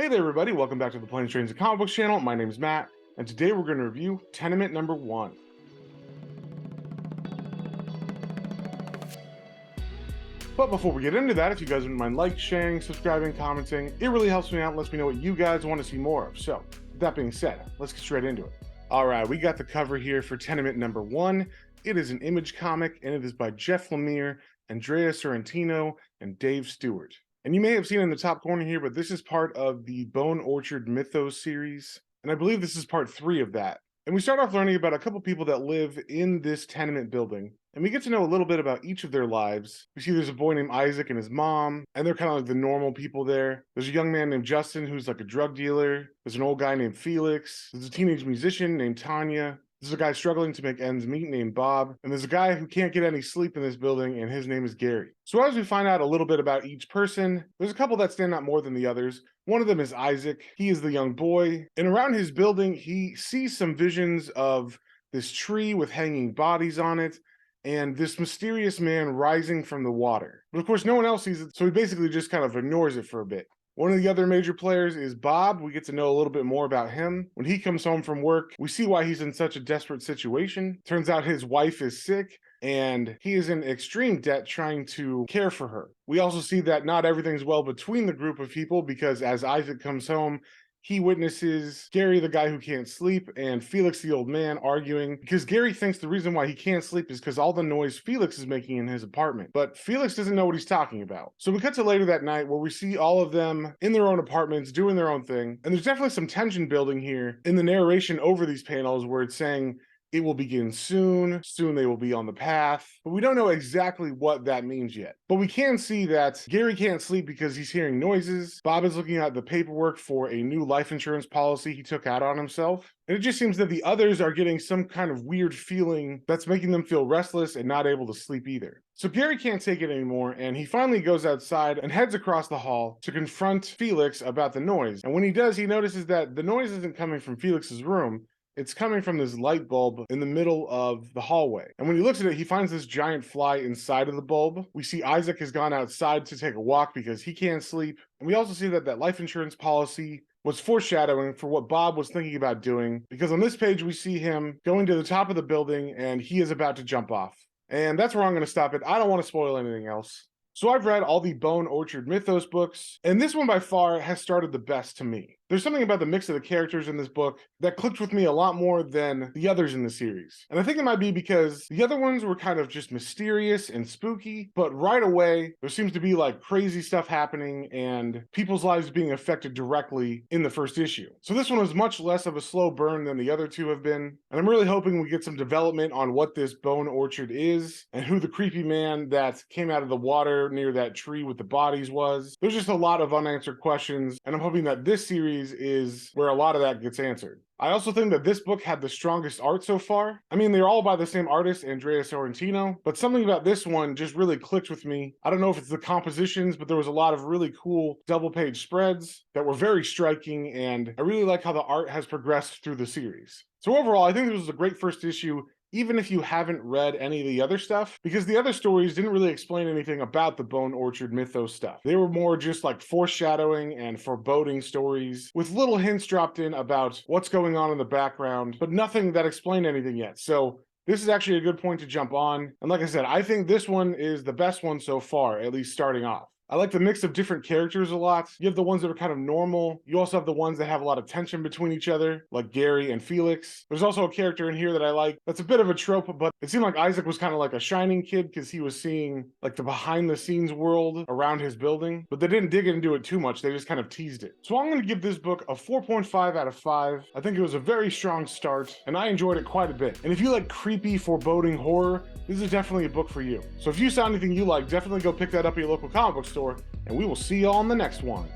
Hey there everybody, welcome back to the Planes, Trains, and Comic Books channel. My name is Matt, and today we're going to review Tenement number 1. But before we get into that, if you guys wouldn't mind sharing, subscribing, commenting, it really helps me out and lets me know what you guys want to see more of. So, with that being said, let's get straight into it. Alright, we got the cover here for Tenement number 1. It is an Image comic, and it is by Jeff Lemire, Andrea Sorrentino, and Dave Stewart. And you may have seen in the top corner here, but this is part of the Bone Orchard Mythos series. And I believe this is part 3 of that. And we start off learning about a couple people that live in this tenement building. And we get to know a little bit about each of their lives. We see there's a boy named Isaac and his mom, and they're kind of like the normal people there. There's a young man named Justin who's like a drug dealer. There's an old guy named Felix. There's a teenage musician named Tanya. There's a guy struggling to make ends meet named Bob, and there's a guy who can't get any sleep in this building, and his name is Gary. So as we find out a little bit about each person, there's a couple that stand out more than the others. One of them is Isaac. He is the young boy, and around his building, he sees some visions of this tree with hanging bodies on it, and this mysterious man rising from the water. But of course, no one else sees it, so he basically just kind of ignores it for a bit. One of the other major players is Bob. We get to know a little bit more about him. When he comes home from work, we see why he's in such a desperate situation. Turns out his wife is sick, and he is in extreme debt trying to care for her. We also see that not everything's well between the group of people, because as Isaac comes home, he witnesses Gary, the guy who can't sleep, and Felix, the old man, arguing, because Gary thinks the reason why he can't sleep is because all the noise Felix is making in his apartment. But Felix doesn't know what he's talking about. So we cut to later that night where we see all of them in their own apartments doing their own thing. And there's definitely some tension building here in the narration over these panels where it's saying, it will begin soon they will be on the path, but we don't know exactly what that means yet. But we can see that Gary can't sleep because he's hearing noises. Bob is looking at the paperwork for a new life insurance policy he took out on himself. And it just seems that the others are getting some kind of weird feeling that's making them feel restless and not able to sleep either. So Gary can't take it anymore, and he finally goes outside and heads across the hall to confront Felix about the noise. And when he does, he notices that the noise isn't coming from Felix's room. It's coming from this light bulb in the middle of the hallway. And when he looks at it, he finds this giant fly inside of the bulb. We see Isaac has gone outside to take a walk because he can't sleep. And we also see that that life insurance policy was foreshadowing for what Bob was thinking about doing, because on this page we see him going to the top of the building and he is about to jump off. And that's where I'm going to stop it. I don't want to spoil anything else. So I've read all the Bone Orchard Mythos books, and this one by far has started the best to me. There's something about the mix of the characters in this book that clicked with me a lot more than the others in the series. And I think it might be because the other ones were kind of just mysterious and spooky, but right away, there seems to be like crazy stuff happening and people's lives being affected directly in the first issue. So this one was much less of a slow burn than the other two have been. And I'm really hoping we get some development on what this Bone Orchard is and who the creepy man that came out of the water near that tree with the bodies was. There's just a lot of unanswered questions, and I'm hoping that this series is where a lot of that gets answered. I also think that this book had the strongest art so far. I mean, they're all by the same artist, Andrea Sorrentino, but something about this one just really clicked with me. I don't know if it's the compositions, but there was a lot of really cool double-page spreads that were very striking, and I really like how the art has progressed through the series. So overall, I think this was a great first issue, even if you haven't read any of the other stuff, because the other stories didn't really explain anything about the Bone Orchard Mythos stuff. They were more just like foreshadowing and foreboding stories with little hints dropped in about what's going on in the background, but nothing that explained anything yet. So this is actually a good point to jump on. And like I said, I think this one is the best one so far, at least starting off. I like the mix of different characters a lot. You have the ones that are kind of normal. You also have the ones that have a lot of tension between each other, like Gary and Felix. There's also a character in here that I like that's a bit of a trope, but it seemed like Isaac was kind of like a shining kid because he was seeing like the behind the scenes world around his building, but they didn't dig into it too much. They just kind of teased it. So I'm going to give this book a 4.5 out of 5. I think it was a very strong start, and I enjoyed it quite a bit. And if you like creepy, foreboding horror, this is definitely a book for you. So if you saw anything you like, definitely go pick that up at your local comic book store, and we will see you all in the next one.